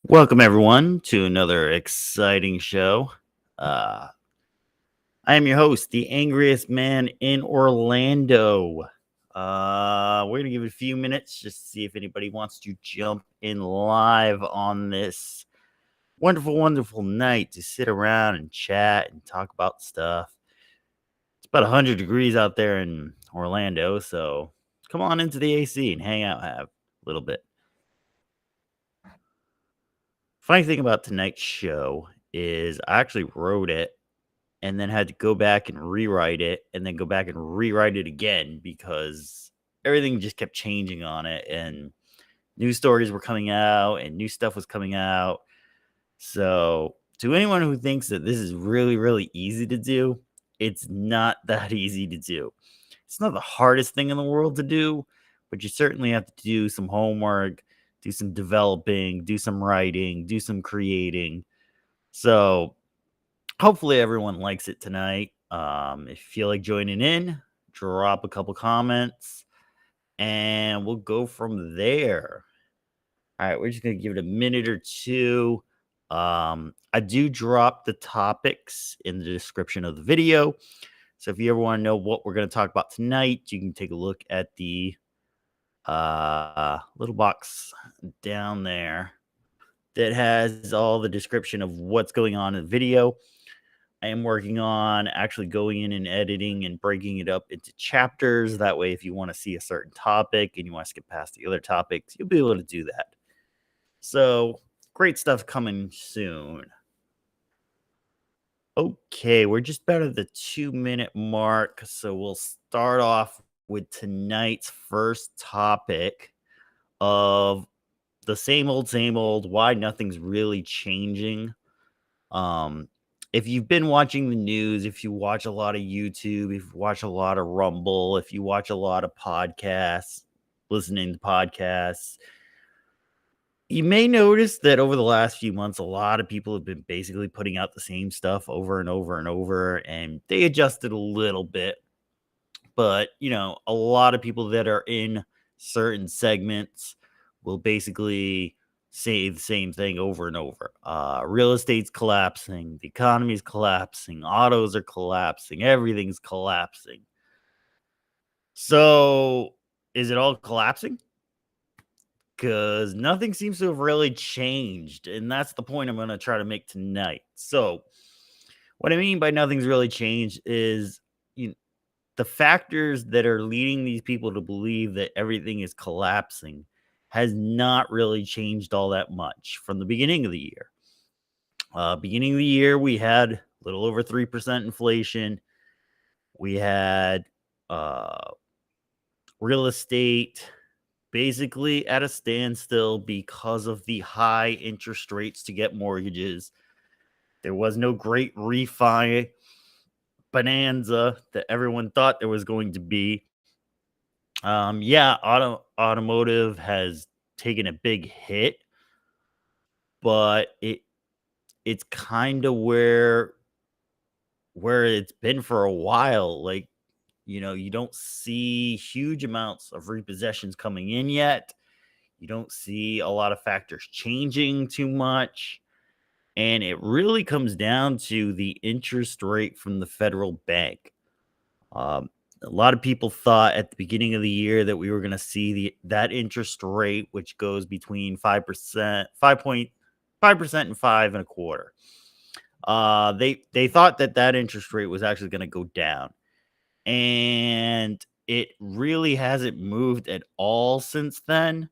Welcome, everyone, to another exciting show. Uh, I am your host, the Angriest Man in Orlando. We're going to give it a few minutes just to see if anybody wants to jump in live on this wonderful, wonderful night to sit around and chat and talk about stuff. It's about 100 degrees out there in Orlando, so come on into the AC and hang out, have a little bit. Funny thing about tonight's show is I actually wrote it and then had to go back and rewrite it and then go back and rewrite it again because everything just kept changing on it and new stories were coming out and new stuff was coming out. So, to anyone who thinks that this is really, really easy to do, it's not that easy to do. It's not the hardest thing in the world to do, but you certainly have to do some homework, do some developing, do some writing, do some creating. So, hopefully everyone likes it tonight. If you feel like joining in, drop a couple comments and we'll go from there. All right, we're just gonna give it a minute or two. I do drop the topics in the description of the video. So if you ever want to know what we're gonna talk about tonight, you can take a look at the little box down there that has all the description of what's going on in the video. I am working on actually going in and editing and breaking it up into chapters. That way, if you want to see a certain topic and you want to skip past the other topics, you'll be able to do that. So, great stuff coming soon. Okay, we're just about at the 2-minute mark. So, we'll start off with tonight's first topic of the same old, why nothing's really changing. Um, if you've been watching the news, if you watch a lot of YouTube, if you watch a lot of Rumble, if you watch a lot of podcasts, listening to podcasts, you may notice that over the last few months, a lot of people have been basically putting out the same stuff over and over and over, and they adjusted a little bit. But, a lot of people that are in certain segments will basically say the same thing over and over. Real estate's collapsing, the economy's collapsing, autos are collapsing, everything's collapsing. So, is it all collapsing? Because nothing seems to have really changed. And that's the point I'm going to try to make tonight. So, what I mean by nothing's really changed is you the factors that are leading these people to believe that everything is collapsing has not really changed all that much from the beginning of the year. Beginning of the year, we had a little over 3% inflation. We had uh, real estate basically at a standstill because of the high interest rates to get mortgages. There was no great refi bonanza that everyone thought there was going to be. Yeah, automotive has taken a big hit, but it's kind of where it's been for a while. Like, you don't see huge amounts of repossessions coming in yet. You don't see a lot of factors changing too much. And it really comes down to the interest rate from the federal bank. Um, a lot of people thought at the beginning of the year that we were going to see that interest rate, which goes between 5%, 5.5% and 5.25. They thought that interest rate was actually going to go down, and it really hasn't moved at all since then.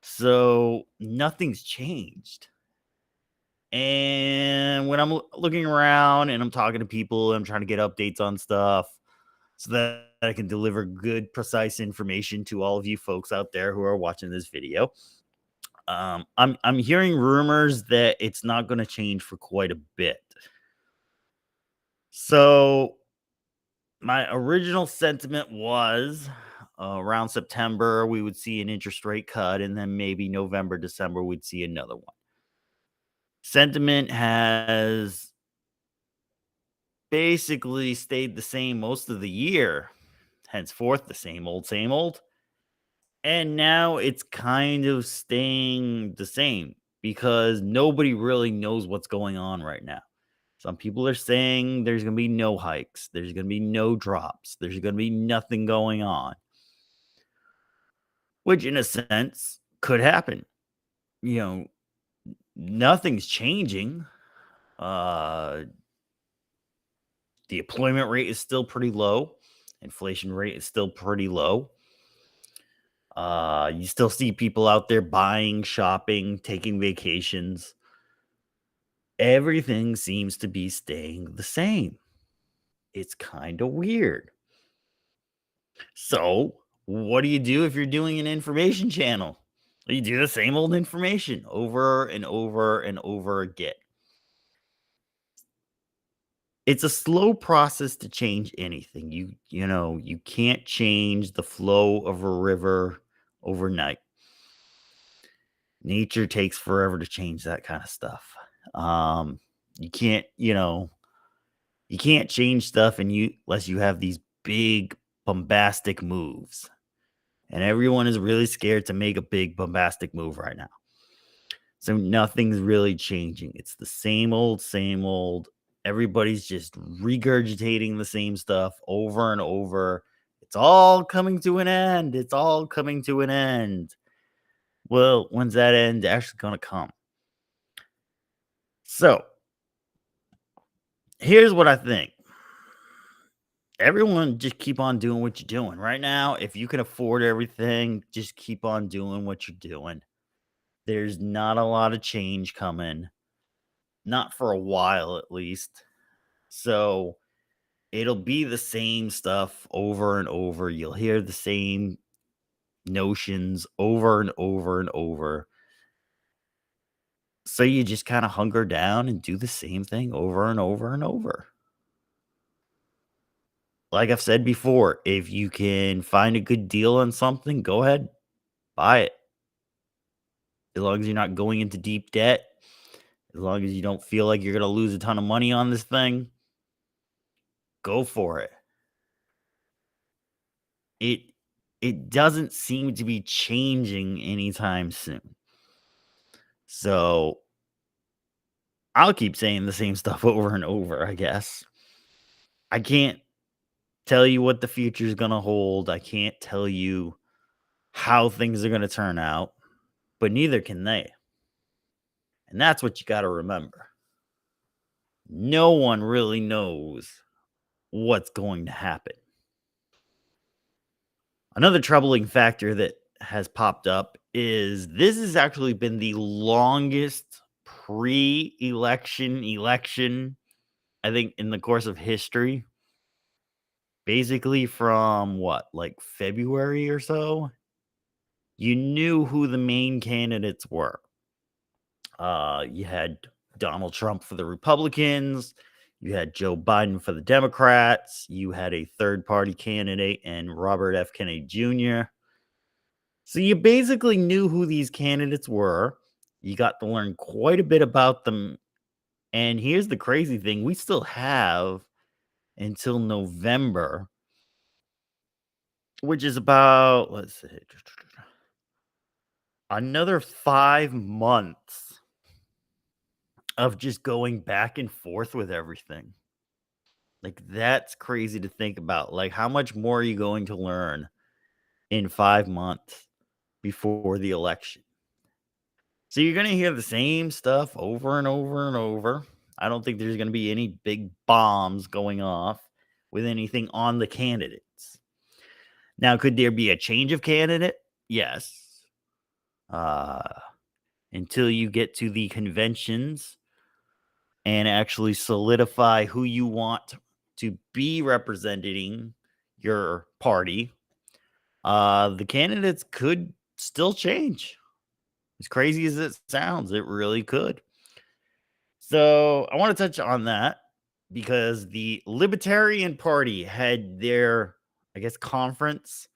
So nothing's changed. And when I'm looking around and I'm talking to people, I'm trying to get updates on stuff so that I can deliver good, precise information to all of you folks out there who are watching this video. I'm hearing rumors that it's not going to change for quite a bit. So my original sentiment was around September we would see an interest rate cut, and then maybe November, December we'd see another one. Sentiment has basically stayed the same most of the year. Henceforth, the same old, same old. And now it's kind of staying the same. because nobody really knows what's going on right now. Some people are saying there's going to be no hikes, there's going to be no drops, there's going to be nothing going on, which in a sense could happen. You know, nothing's changing. Uh, the employment rate is still pretty low. Inflation rate is still pretty low. You still see people out there buying, shopping, taking vacations. Everything seems to be staying the same. It's kind of weird. So, what do you do if you're doing an information channel? You do the same old information over and over and over again. It's a slow process to change anything. You can't change the flow of a river overnight. Nature takes forever to change that kind of stuff. Um, you can't, you can't change stuff unless you have these big bombastic moves. And everyone is really scared to make a big bombastic move right now. So nothing's really changing. It's the same old, same old. Everybody's just regurgitating the same stuff over and over. It's all coming to an end. It's all coming to an end. Well, when's that end actually going to come? So, here's what I think. Everyone just keep on doing what you're doing. Right now, if you can afford everything, just keep on doing what you're doing. There's not a lot of change coming. Not for a while at least. So, it'll be the same stuff over and over. You'll hear the same notions over and over and over. So you just kind of hunker down and do the same thing over and over and over. Like I've said before, if you can find a good deal on something, go ahead, buy it. As long as you're not going into deep debt, as long as you don't feel like you're going to lose a ton of money on this thing, go for it. It it doesn't seem to be changing anytime soon. So, I'll keep saying the same stuff over and over, I guess. I can't tell you what the future is going to hold. I can't tell you how things are going to turn out, but neither can they. And that's what you got to remember. No one really knows what's going to happen. Another troubling factor that has popped up is this has actually been the longest pre-election, I think, in the course of history. Basically from what, like February or so, you knew who the main candidates were. You had Donald Trump for the Republicans, you had Joe Biden for the Democrats, you had a third party candidate and Robert F. Kennedy Jr. So you basically knew who these candidates were. You got to learn quite a bit about them. And here's the crazy thing, we still have until November, which is about, let's see, another 5 months of just going back and forth with everything. Like, that's crazy to think about. Like, how much more are you going to learn in 5 months before the election? So you're going to hear the same stuff over and over and over. I don't think there's going to be any big bombs going off with anything on the candidates. Now, could there be a change of candidate? Yes. Until you get to the conventions and actually solidify who you want to be representing your party, the candidates could still change. As crazy as it sounds, it really could. So I want to touch on that because the Libertarian Party had their, I guess, conference,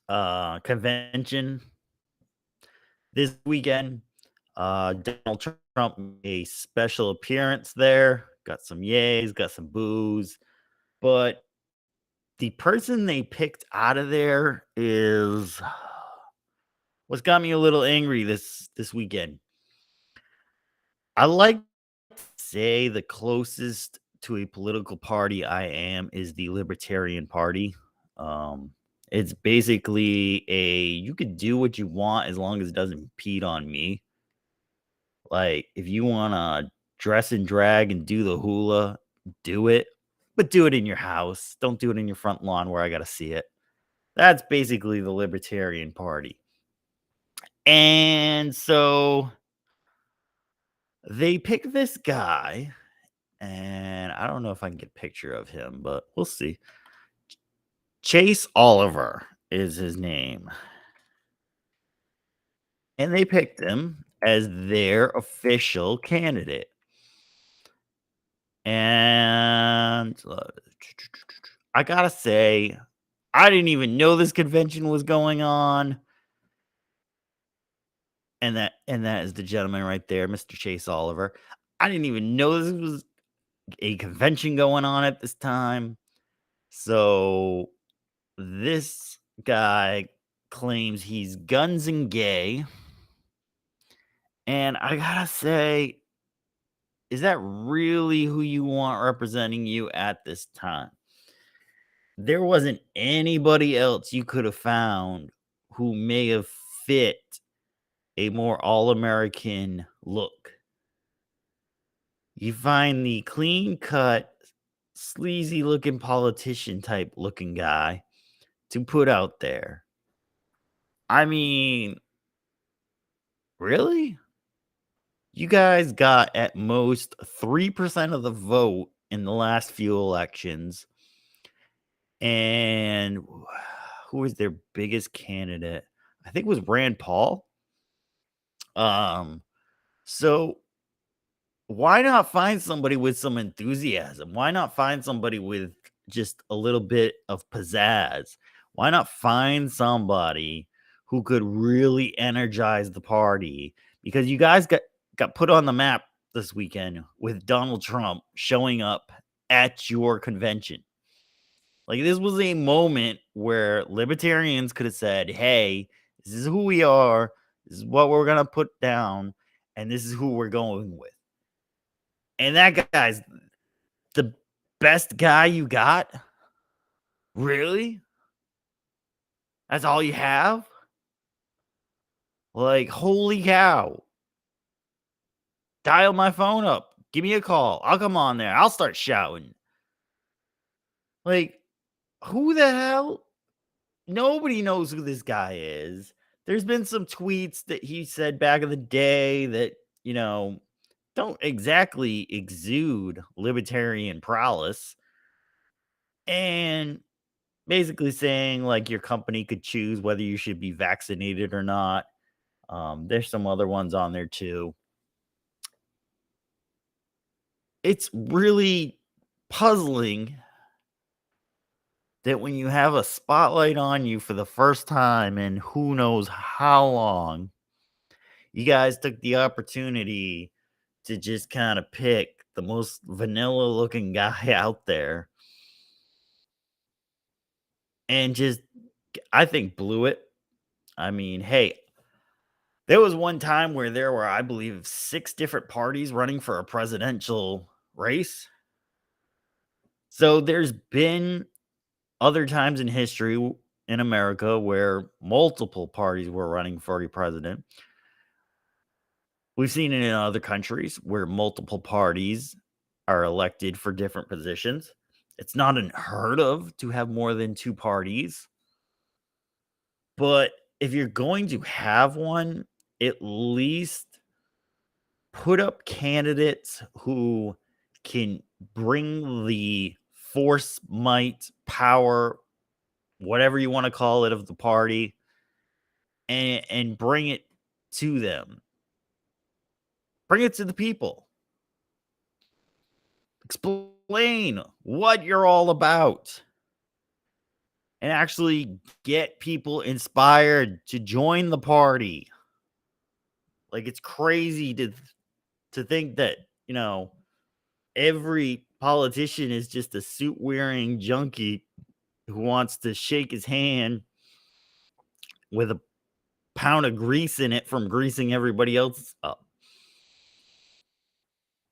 convention this weekend. Donald Trump made a special appearance there, got some yays, got some boos, but the person they picked out of there is what's got me a little angry this weekend. I like to say the closest to a political party I am is the Libertarian Party. Um, it's basically a you could do what you want as long as it doesn't impede on me. Like, if you wanna dress and drag and do the hula, do it, but do it in your house. Don't do it in your front lawn where I gotta see it. That's basically the Libertarian Party. And so they pick this guy, and I don't know if I can get a picture of him, but we'll see. Chase Oliver is his name. And they picked him as their official candidate. And I gotta say, I didn't even know this convention was going on. And that is the gentleman right there, Mr. Chase Oliver. I didn't even know this was a convention going on at this time. So this guy claims he's guns and gay. And I gotta say, is that really who you want representing you at this time? There wasn't anybody else you could have found who may have fit a more all-American look. You find the clean-cut, sleazy-looking politician type looking guy to put out there. I mean, really? You guys got at most 3% of the vote in the last few elections. And who was their biggest candidate? I think it was Rand Paul. Um, so why not find somebody with some enthusiasm? Why not find somebody with just a little bit of pizzazz? Why not find somebody who could really energize the party? Because you guys got put on the map this weekend with Donald Trump showing up at your convention. Like, this was a moment where libertarians could have said, "Hey, this is who we are. This is what we're gonna put down, and this is who we're going with." And that guy's the best guy you got? Really? That's all you have? Like, holy cow. Dial my phone up. Give me a call. I'll come on there. I'll start shouting. Like, who the hell? Nobody knows who this guy is. There's been some tweets that he said back in the day that, don't exactly exude libertarian prowess. And basically saying like your company could choose whether you should be vaccinated or not. There's some other ones on there too. It's really puzzling that when you have a spotlight on you for the first time in who knows how long, you guys took the opportunity to just kind of pick the most vanilla looking guy out there and just, I think, blew it. I mean, hey, there was one time where there were, I believe, 6 different parties running for a presidential race. So there's been other times in history in America where multiple parties were running for a president. We've seen it in other countries where multiple parties are elected for different positions. It's not unheard of to have more than 2 parties. But if you're going to have one, at least put up candidates who can bring the force, might, power, whatever you want to call it, of the party and bring it to them. Bring it to the people. Explain what you're all about. And actually get people inspired to join the party. Like, it's crazy to think that, every politician is just a suit wearing junkie who wants to shake his hand with a pound of grease in it from greasing everybody else up.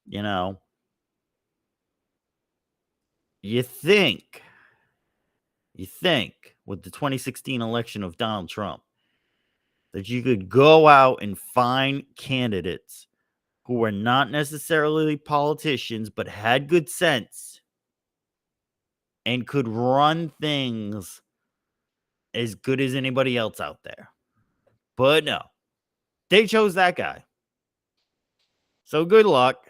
You know, you think, you think with the 2016 election of Donald Trump that you could go out and find candidates who were not necessarily politicians but had good sense and could run things as good as anybody else out there. But no, they chose that guy. So good luck.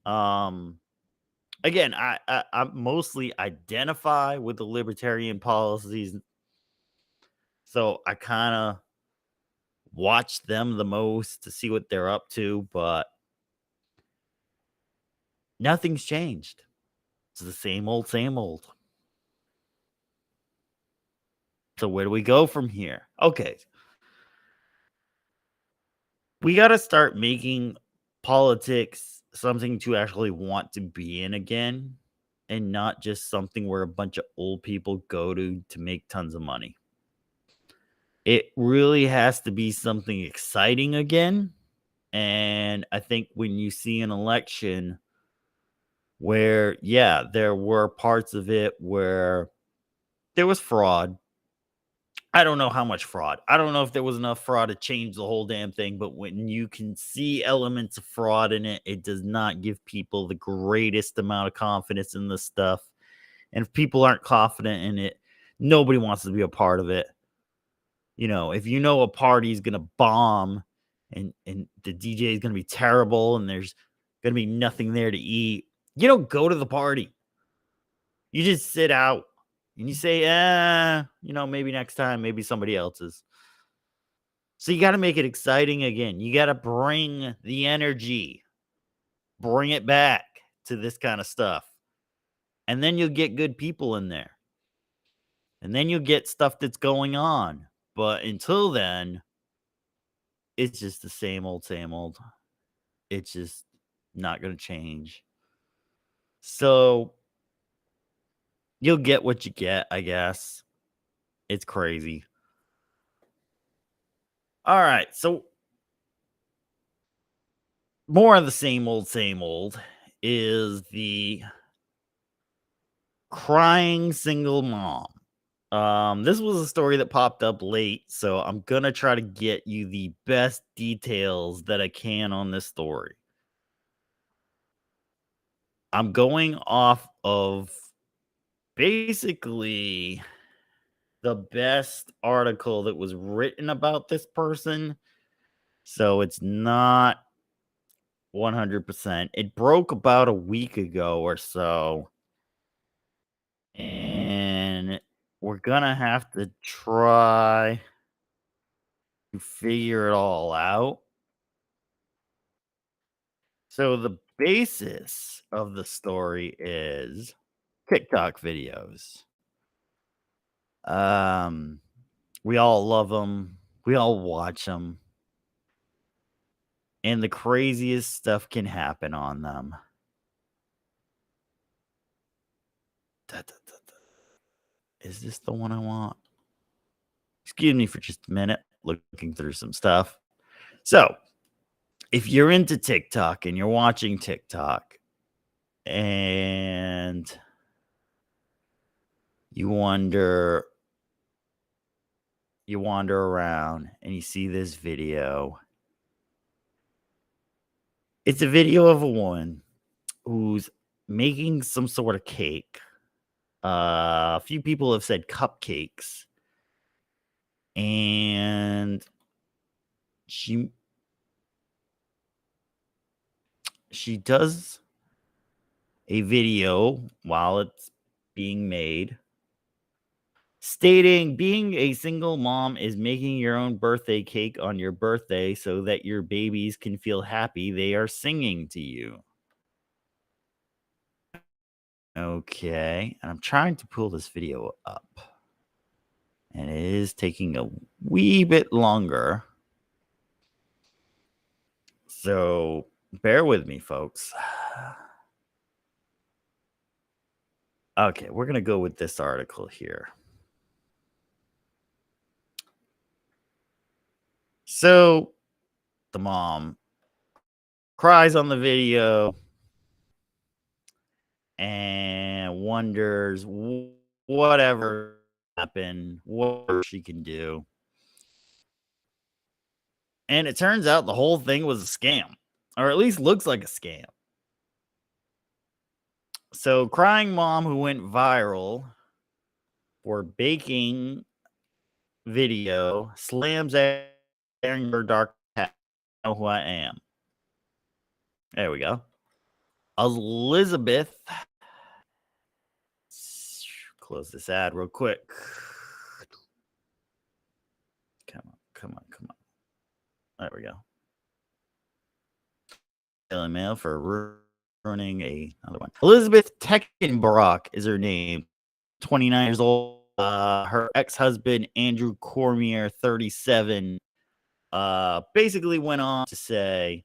Um, Again, I mostly identify with the libertarian policies, so I kind of watch them the most to see what they're up to, but nothing's changed. It's the same old, same old. So where do we go from here? Okay, we got to start making politics something to actually want to be in again, and not just something where a bunch of old people go to make tons of money. It really has to be something exciting again. And I think when you see an election where, yeah, there were parts of it where there was fraud. I don't know how much fraud. I don't know if there was enough fraud to change the whole damn thing, but when you can see elements of fraud in it, it does not give people the greatest amount of confidence in this stuff. And if people aren't confident in it, nobody wants to be a part of it. You know, if you know a party is gonna bomb and the DJ is gonna be terrible and there's gonna be nothing there to eat, you don't go to the party. You just sit out and you say, maybe next time, maybe somebody else's. So you gotta make it exciting again. You gotta bring the energy, bring it back to this kind of stuff. And then you'll get good people in there. And then you'll get stuff that's going on. But until then, it's just the same old, same old. It's just not going to change. So you'll get what you get, I guess. It's crazy. All right. So more of the same old is the crying single mom. This was a story that popped up late, so I'm gonna try to get you the best details that I can on this story. I'm going off of basically the best article that was written about this person. So it's not 100%. It broke about a week ago or so. And we're going to have to try to figure it all out. So the basis of the story is TikTok videos. We all love them. We all watch them. And the craziest stuff can happen on them. Da, da, da, da. Is this the one I want? Excuse me for just a minute, looking through some stuff. So, if you're into TikTok and you're watching TikTok and you wander around and you see this video, it's a video of a woman who's making some sort of cake. A few people have said cupcakes. And she does a video while it's being made stating being a single mom is making your own birthday cake on your birthday so that your babies can feel happy they are singing to you. Okay, and I'm trying to pull this video up. And it is taking a wee bit longer. So bear with me, folks. Okay, we're going to go with this article here. So the mom cries on the video. and wonders whatever happened, what she can do. And it turns out the whole thing was a scam, or at least looks like a scam. So, crying mom who went viral for baking video slams airing her dark hat. Know who I am. There we go. Elizabeth. Close this ad real quick. Come on, come on, come on. There we go. Daily Mail for ruining another one. Elizabeth Teckenbrock is her name. 29 years old. Her ex-husband, Andrew Cormier, 37, basically went on to say,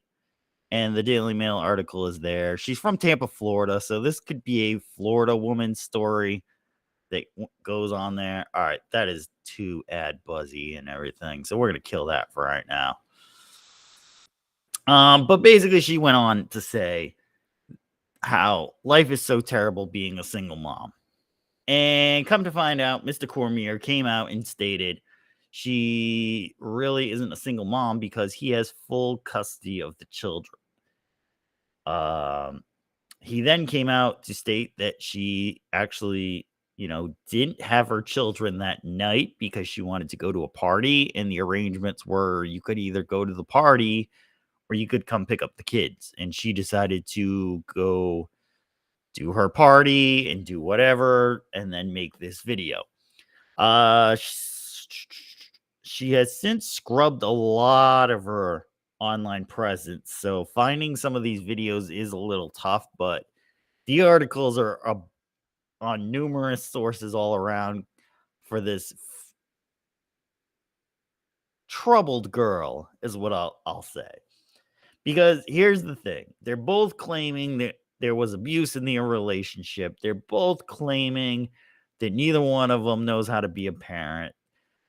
and the Daily Mail article is there. She's from Tampa, Florida, so this could be a Florida woman's story that goes on there. All right, that is too ad buzzy and everything, so we're gonna kill that for right now. But basically, she went on to say how life is so terrible being a single mom. And come to find out, Mr. Cormier came out and stated she really isn't a single mom because he has full custody of the children. He then came out to state that she actually, didn't have her children that night because she wanted to go to a party. And the arrangements were you could either go to the party or you could come pick up the kids. And she decided to go do her party and do whatever and then make this video. She has since scrubbed a lot of her online presence, so finding some of these videos is a little tough, but the articles are on numerous sources all around for this troubled girl is what I'll say. Because here's the thing. They're both claiming that there was abuse in their relationship. They're both claiming that neither one of them knows how to be a parent.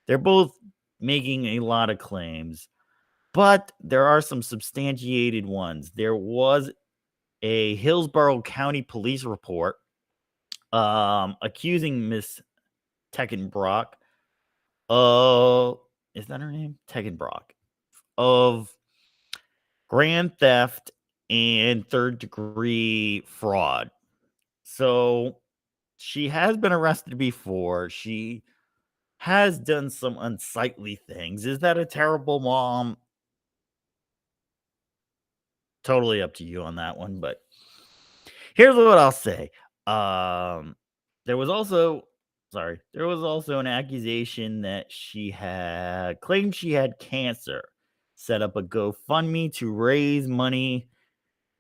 They're both making a lot of claims, but there are some substantiated ones. There was a Hillsborough County police report accusing Miss Teckenbrock of, is that her name? Teckenbrock, of grand theft and third degree fraud. So she has been arrested before. She has done some unsightly things. Is that a terrible mom? Totally up to you on that one, but here's what I'll say. There was also an accusation that she had claimed she had cancer, set up a GoFundMe to raise money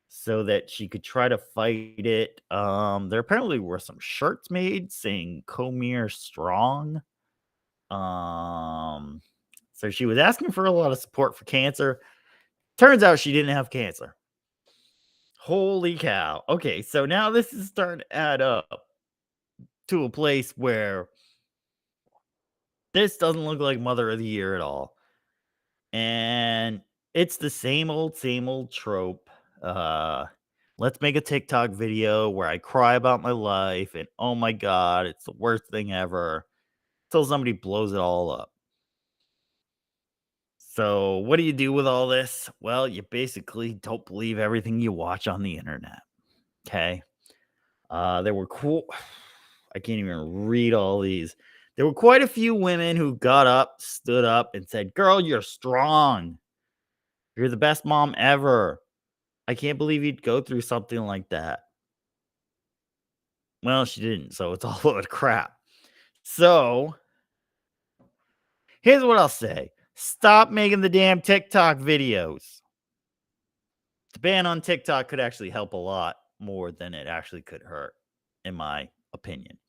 so that she could try to fight it. There apparently were some shirts made saying Comier Strong. So she was asking for a lot of support for cancer. Turns out she didn't have cancer. Holy cow. Okay, so now this is starting to add up to a place where this doesn't look like Mother of the Year at all. And it's the same old trope. Let's make a TikTok video where I cry about my life and oh my God, it's the worst thing ever. Until somebody blows it all up. So, what do you do with all this? Well, you basically don't believe everything you watch on the internet. Okay. There were I can't even read all these. There were quite a few women who got up, stood up, and said, "Girl, you're strong. You're the best mom ever. I can't believe you'd go through something like that." Well, she didn't, so it's all a load of crap. So, here's what I'll say. Stop making the damn TikTok videos. The ban on TikTok could actually help a lot more than it actually could hurt, in my opinion.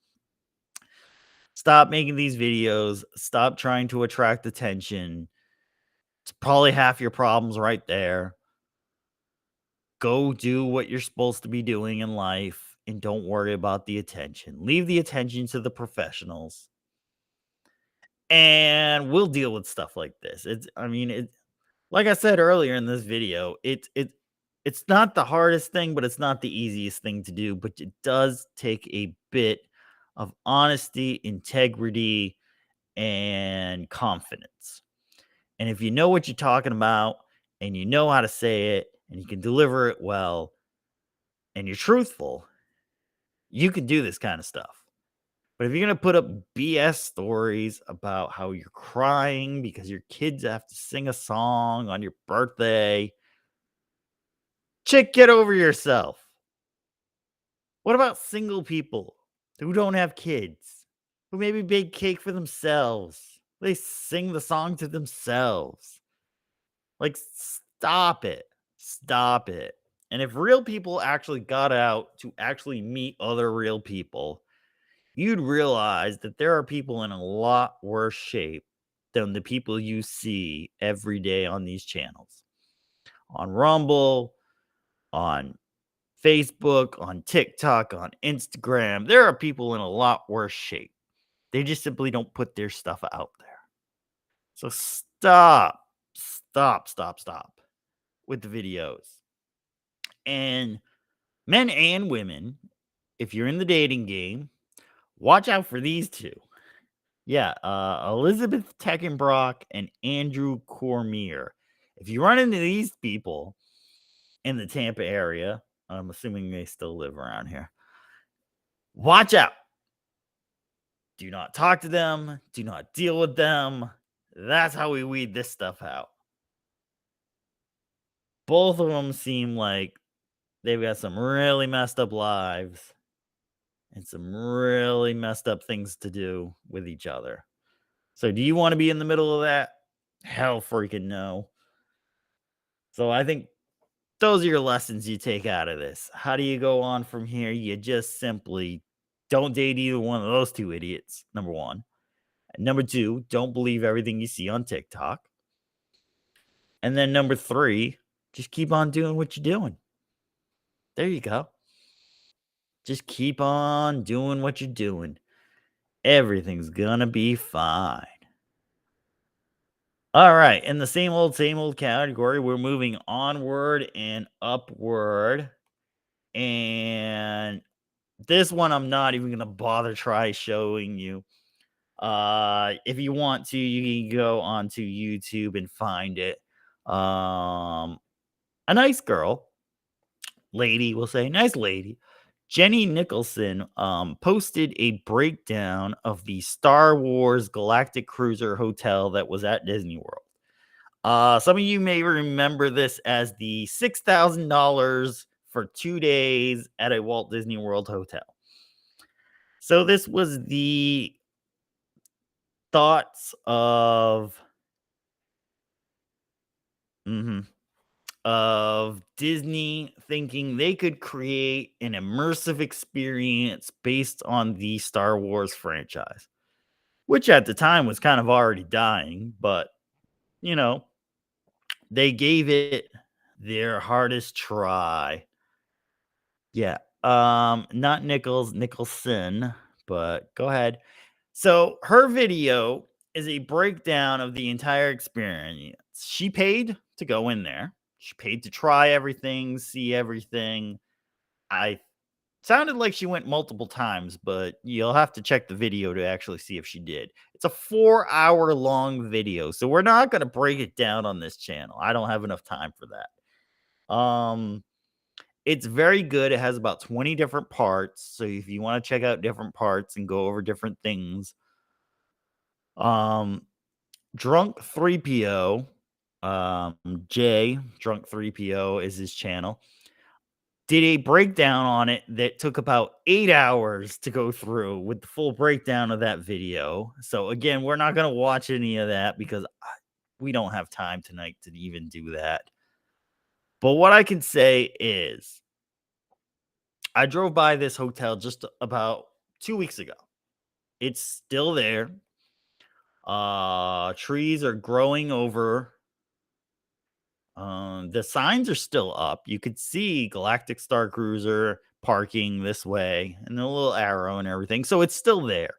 Stop making these videos. Stop trying to attract attention. It's probably half your problems right there. Go do what you're supposed to be doing in life and don't worry about the attention. Leave the attention to the professionals. And we'll deal with stuff like this. Like I said earlier in this video, It's not the hardest thing, but it's not the easiest thing to do, but it does take a bit of honesty, integrity, and confidence. And if you know what you're talking about and you know how to say it and you can deliver it well and you're truthful, you can do this kind of stuff. But if you're going to put up BS stories about how you're crying because your kids have to sing a song on your birthday, chick, get over yourself. What about single people who don't have kids, who maybe bake cake for themselves? They sing the song to themselves. Like, stop it. Stop it. And if real people actually got out to actually meet other real people, you'd realize that there are people in a lot worse shape than the people you see every day on these channels. On Rumble, on Facebook, on TikTok, on Instagram, there are people in a lot worse shape. They just simply don't put their stuff out there. So stop with the videos. And men and women, if you're in the dating game, watch out for these two. Yeah, Elizabeth Teckenbrock and Andrew Cormier. If you run into these people in the Tampa area, I'm assuming they still live around here. Watch out. Do not talk to them. Do not deal with them. That's how we weed this stuff out. Both of them seem like they've got some really messed up lives and some really messed up things to do with each other. So, do you want to be in the middle of that? Hell freaking no. So, I think those are your lessons you take out of this. How do you go on from here? You just simply don't date either one of those two idiots, number one. And number two, don't believe everything you see on TikTok. And then number three, just keep on doing what you're doing. There you go. Just keep on doing what you're doing. Everything's gonna be fine. All right. In the same old category, we're moving onward and upward. And this one, I'm not even going to bother try showing you. If you want to, you can go onto YouTube and find it. A nice girl, lady, we'll say, nice lady, Jenny Nicholson, posted a breakdown of the Star Wars Galactic Cruiser hotel that was at Disney World. Some of you may remember this as the $6,000 for 2 days at a Walt Disney World hotel. So this was the thoughts of Disney thinking they could create an immersive experience based on the Star Wars franchise, which at the time was kind of already dying, but you know, they gave it their hardest try. Yeah. Not Nicholson, but go ahead. So her video is a breakdown of the entire experience. She paid to go in there. She paid to try everything, see everything. I sounded like she went multiple times, but you'll have to check the video to actually see if she did. It's a 4-hour long video, so we're not going to break it down on this channel. I don't have enough time for that. It's very good. It has about 20 different parts. So if you want to check out different parts and go over different things, Drunk 3PO, Jay, Drunk 3PO is his channel, did a breakdown on it that took about 8 hours to go through with the full breakdown of that video. So again, we're not going to watch any of that because we don't have time tonight to even do that. But what I can say is I drove by this hotel just about 2 weeks ago. It's still there. Trees are growing over. The signs are still up. You could see Galactic Starcruiser parking this way and a little arrow and everything. So it's still there.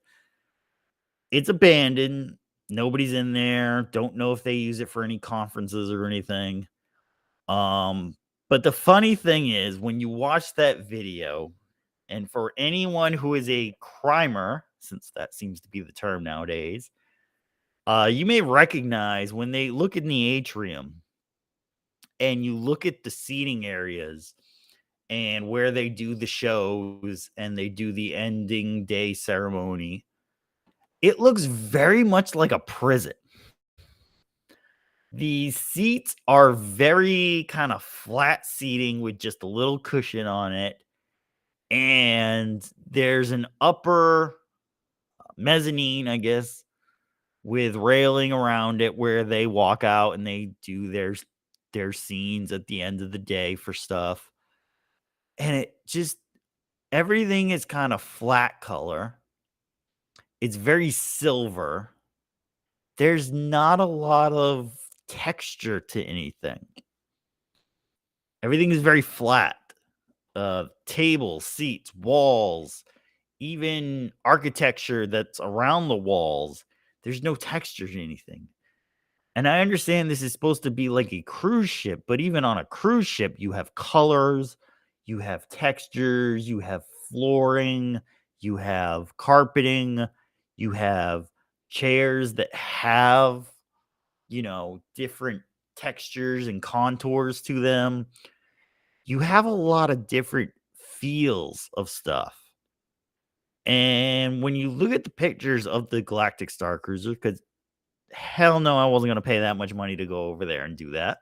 It's abandoned. Nobody's in there. Don't know if they use it for any conferences or anything. But But the funny thing is, when you watch that video, and for anyone who is a crimer, since that seems to be the term nowadays, you may recognize when they look in the atrium and you look at the seating areas and where they do the shows and they do the ending day ceremony, it looks very much like a prison. The seats are very kind of flat seating with just a little cushion on it. And there's an upper mezzanine, I guess, with railing around it where they walk out and they do their scenes at the end of the day for stuff. And it just everything is kind of flat color. It's very silver. There's not a lot of texture to anything. Everything is very flat. Tables, seats, walls, even architecture that's around the walls. There's no texture to anything. And I understand this is supposed to be like a cruise ship, but even on a cruise ship, you have colors, you have textures, you have flooring, you have carpeting, you have chairs that have, different textures and contours to them. You have a lot of different feels of stuff. And when you look at the pictures of the Galactic Starcruiser, because hell no, I wasn't going to pay that much money to go over there and do that.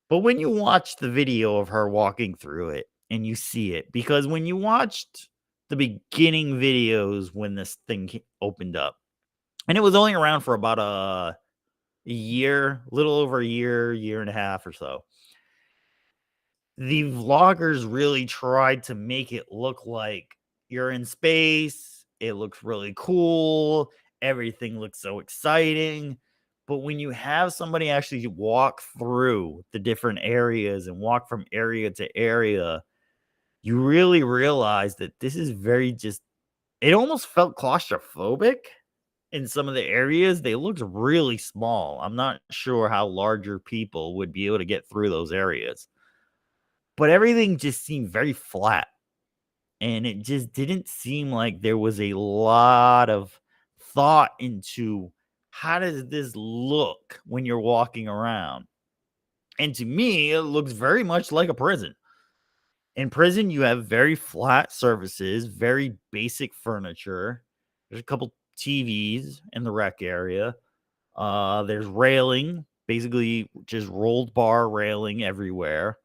But when you watch the video of her walking through it and you see it, because when you watched the beginning videos when this thing opened up, and it was only around for about a year, little over a year and a half or so, the vloggers really tried to make it look like you're in space. It looks really cool. Everything looks so exciting. But when you have somebody actually walk through the different areas and walk from area to area, you really realize that this is it almost felt claustrophobic in some of the areas. They looked really small. I'm not sure how larger people would be able to get through those areas. But everything just seemed very flat, and it just didn't seem like there was a lot of thought into how does this look when you're walking around. And to me, it looks very much like a prison. In prison, you have very flat surfaces, very basic furniture. There's a couple TVs in the rec area. There's railing, basically just rolled bar railing everywhere.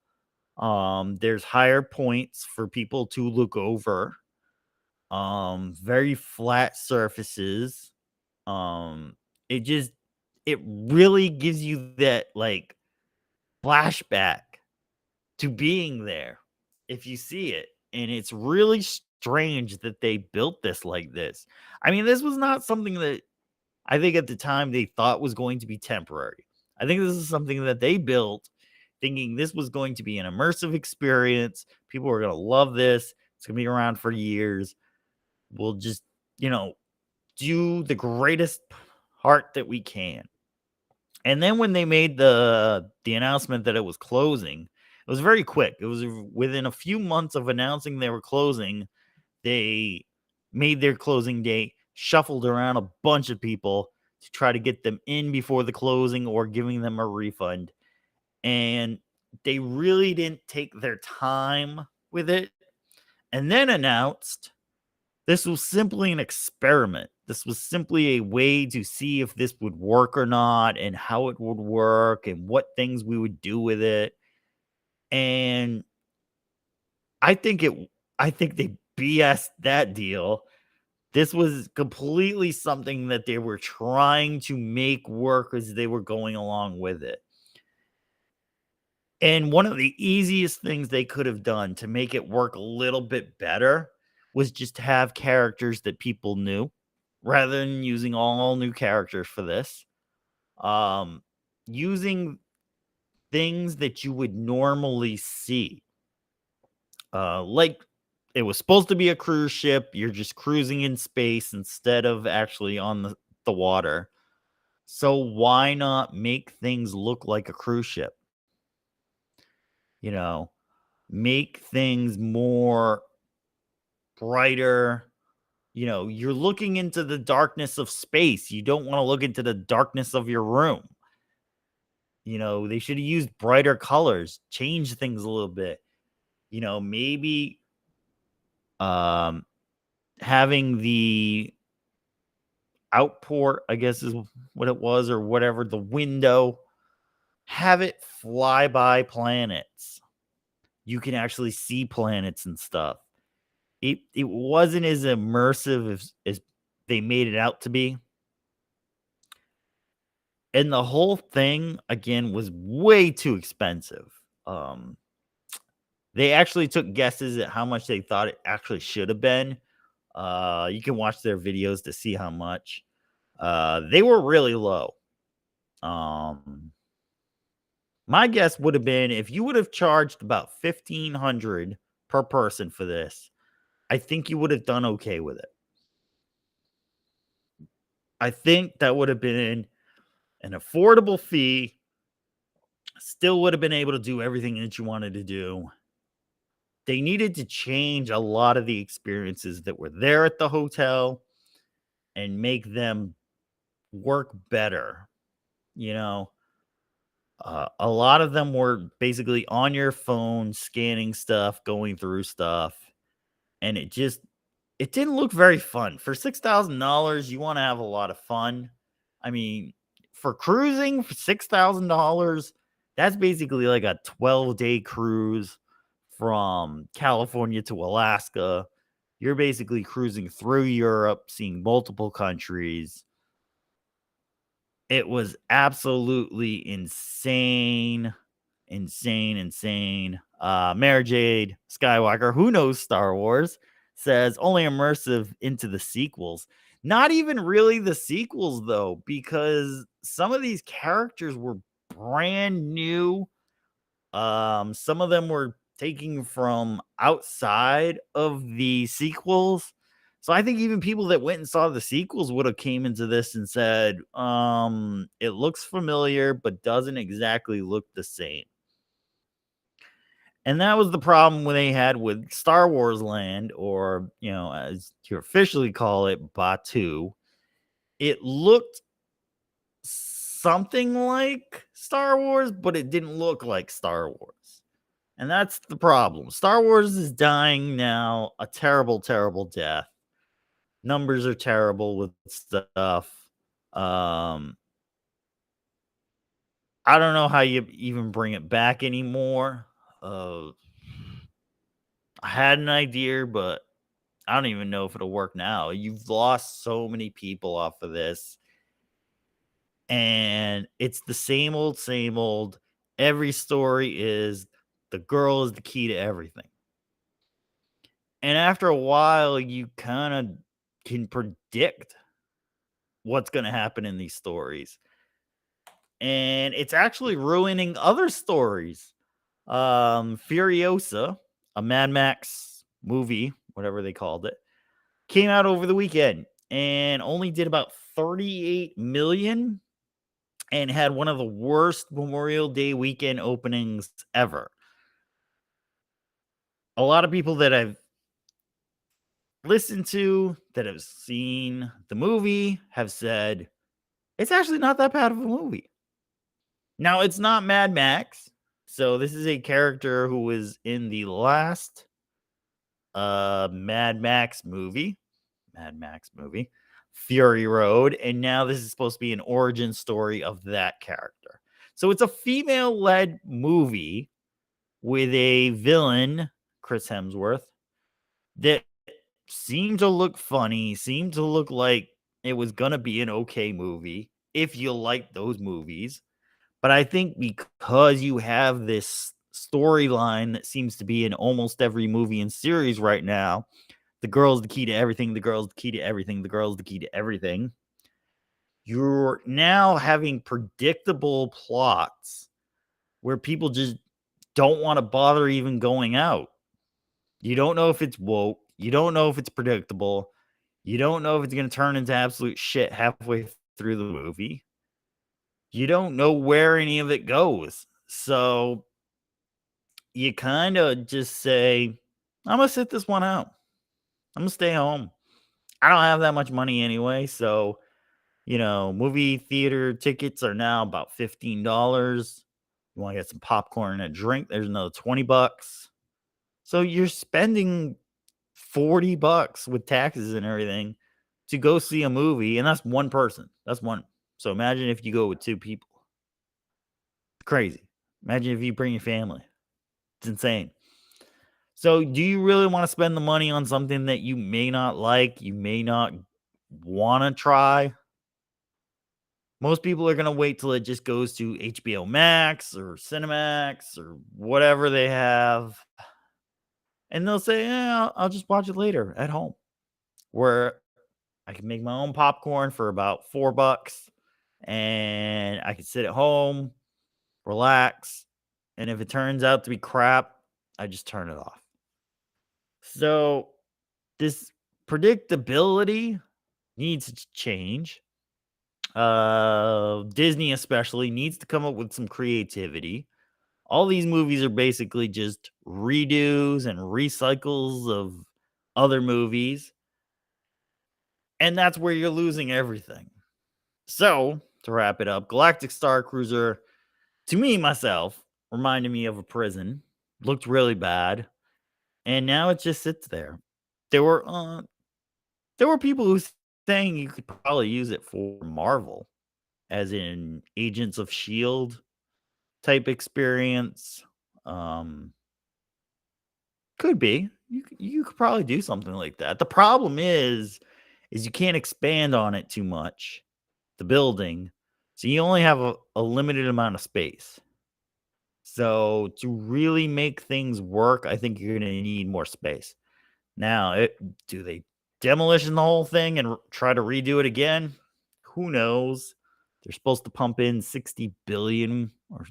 There's higher points for people to look over. Very flat surfaces. Um, it really gives you that like flashback to being there if you see it. And it's really strange that they built this like this. I mean, this was not something that I think at the time they thought was going to be temporary. I think this is something that they built thinking this was going to be an immersive experience. People are going to love this. It's going to be around for years. We'll just, you know, do the greatest part that we can. And then when they made the announcement that it was closing, it was very quick. It was within a few months of announcing they were closing, they made their closing date, shuffled around a bunch of people to try to get them in before the closing or giving them a refund. And they really didn't take their time with it, and then announced this was simply an experiment. This was simply a way to see if this would work or not and how it would work and what things we would do with it. And I think it I think they BS that deal. This was completely something that they were trying to make work as they were going along with it. And one of the easiest things they could have done to make it work a little bit better was just have characters that people knew rather than using all new characters for this. Um, Using things that you would normally see. Like it was supposed to be a cruise ship, you're just cruising in space instead of actually on the water. So why not make things look like a cruise ship? you know, make things more brighter. You're looking into the darkness of space. You don't want to look into the darkness of your room. They should have used brighter colors, change things a little bit. Maybe um having the outport, I guess is what it was, or whatever, the window, have it fly by planets. You can actually see planets and stuff. It wasn't as immersive as they made it out to be. And the whole thing, again, was way too expensive. Um, they actually took guesses at how much they thought it actually should have been. You can watch their videos to see how much. They were really low. Um, my guess would have been if you would have charged about 1,500 per person for this, I think you would have done okay with it. I think that would have been an affordable fee. Still would have been able to do everything that you wanted to do. They needed to change a lot of the experiences that were there at the hotel and make them work better. You know, a lot of them were basically on your phone, scanning stuff, going through stuff, and it didn't look very fun. For $6,000, you want to have a lot of fun. I mean, for cruising for $6,000, that's basically like a 12-day cruise from California to Alaska. You're basically cruising through Europe, seeing multiple countries. It was absolutely insane, insane, insane. Mara Jade Skywalker, who knows Star Wars, says only immersive into the sequels. Not even really the sequels, though, because some of these characters were brand new. Some of them were taking from outside of the sequels. So I think even people that went and saw the sequels would have came into this and said, it looks familiar, but doesn't exactly look the same. And that was the problem they had with Star Wars Land, or, as you officially call it, Batu. It looked something like Star Wars, but it didn't look like Star Wars. And that's the problem. Star Wars is dying now a terrible, terrible death. Numbers are terrible with stuff. Um, I don't know how you even bring it back anymore. I had an idea, but I don't even know if it'll work now. You've lost so many people off of this, and it's the same old, same old. Every story is the girl is the key to everything. And after a while, you kind of can predict what's going to happen in these stories. And it's actually ruining other stories. Furiosa, a Mad Max movie, whatever they called it, came out over the weekend and only did about 38 million and had one of the worst Memorial Day weekend openings ever. A lot of people that I've listened to, that have seen the movie, have said it's actually not that bad of a movie. Now, it's not Mad Max. So this is a character who was in the last Mad Max movie, Fury Road, and now this is supposed to be an origin story of that character. So it's a female-led movie with a villain, Chris Hemsworth, that seemed to look funny, seemed to look like it was gonna be an okay movie if you like those movies. But I think because you have this storyline that seems to be in almost every movie and series right now, the girl's the key to everything, the girl's the key to everything, the girl's the key to everything. You're now having predictable plots where people just don't want to bother even going out. You don't know if it's woke. You don't know if it's predictable. You don't know if it's going to turn into absolute shit halfway through the movie. You don't know where any of it goes. So you kind of just say, I'm going to sit this one out. I'm going to stay home. I don't have that much money anyway. So, movie theater tickets are now about $15. You want to get some popcorn and a drink, there's another 20 bucks. So you're spending 40 bucks with taxes and everything to go see a movie, and that's one person. That's one. So imagine if you go with two people. Crazy. Imagine if you bring your family. It's insane. So do you really want to spend the money on something that you may not like, you may not want to try? Most people are going to wait till it just goes to HBO Max or Cinemax or whatever they have. And they'll say, yeah, I'll just watch it later at home. Where I can make my own popcorn for about $4 and I can sit at home, relax. And if it turns out to be crap, I just turn it off. So this predictability needs to change. Disney especially needs to come up with some creativity. All these movies are basically just redos and recycles of other movies. And that's where you're losing everything. So, to wrap it up, Galactic Starcruiser, to me, myself, reminded me of a prison. Looked really bad. And now it just sits there. There were people who saying you could probably use it for Marvel, as in Agents of Shield type experience. Um, could be. You could probably do something like that. The problem is you can't expand on it too much. The building, so you only have a limited amount of space. So to really make things work, I think you're going to need more space. Now, do they demolition the whole thing and try to redo it again? Who knows? They're supposed to pump in 60 billion, or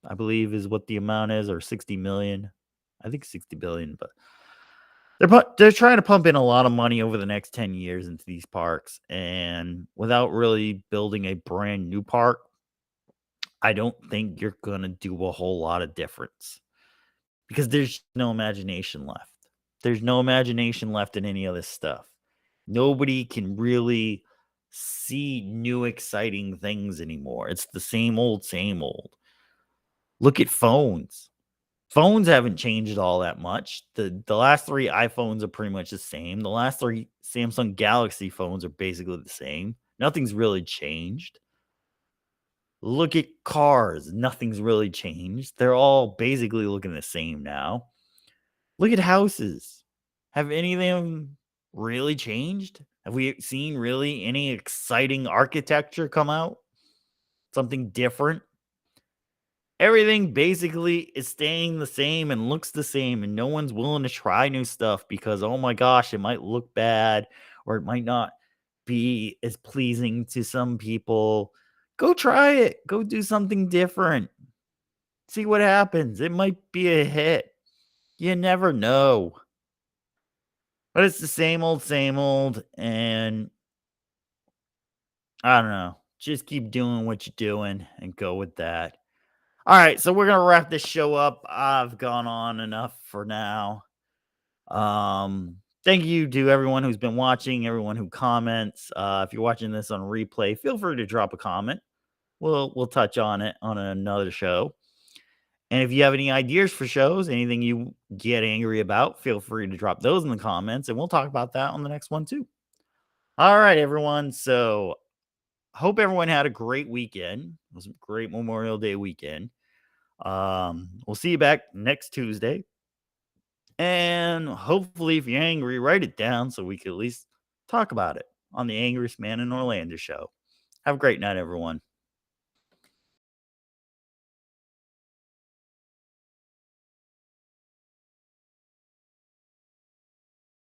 I believe is what the amount is, or 60 million. I think 60 billion, but they're trying to pump in a lot of money over the next 10 years into these parks, and without really building a brand new park, I don't think you're going to do a whole lot of difference because there's no imagination left. There's no imagination left in any of this stuff. Nobody can really see new exciting things anymore. It's the same old, same old. Look at phones. Phones haven't changed all that much. The last 3 iPhones are pretty much the same. The last 3 Samsung Galaxy phones are basically the same. Nothing's really changed. Look at cars. Nothing's really changed. They're all basically looking the same now. Look at houses. Have any of them really changed? Have we seen really any exciting architecture come out? Something different? Everything basically is staying the same and looks the same, and no one's willing to try new stuff because, oh my gosh, it might look bad or it might not be as pleasing to some people. Go try it. Go do something different. See what happens. It might be a hit. You never know. But it's the same old, and I don't know. Just keep doing what you're doing and go with that. All right, so we're gonna wrap this show up. I've gone on enough for now. Thank you to everyone who's been watching, everyone who comments. If you're watching this on replay, feel free to drop a comment. We'll touch on it on another show. And if you have any ideas for shows, anything you get angry about, feel free to drop those in the comments, and we'll talk about that on the next one too. All right, everyone. So hope everyone had a great weekend. It was a great Memorial Day weekend. We'll see you back next Tuesday. And hopefully, if you're angry, write it down so we can at least talk about it on the Angriest Man in Orlando show. Have a great night, everyone.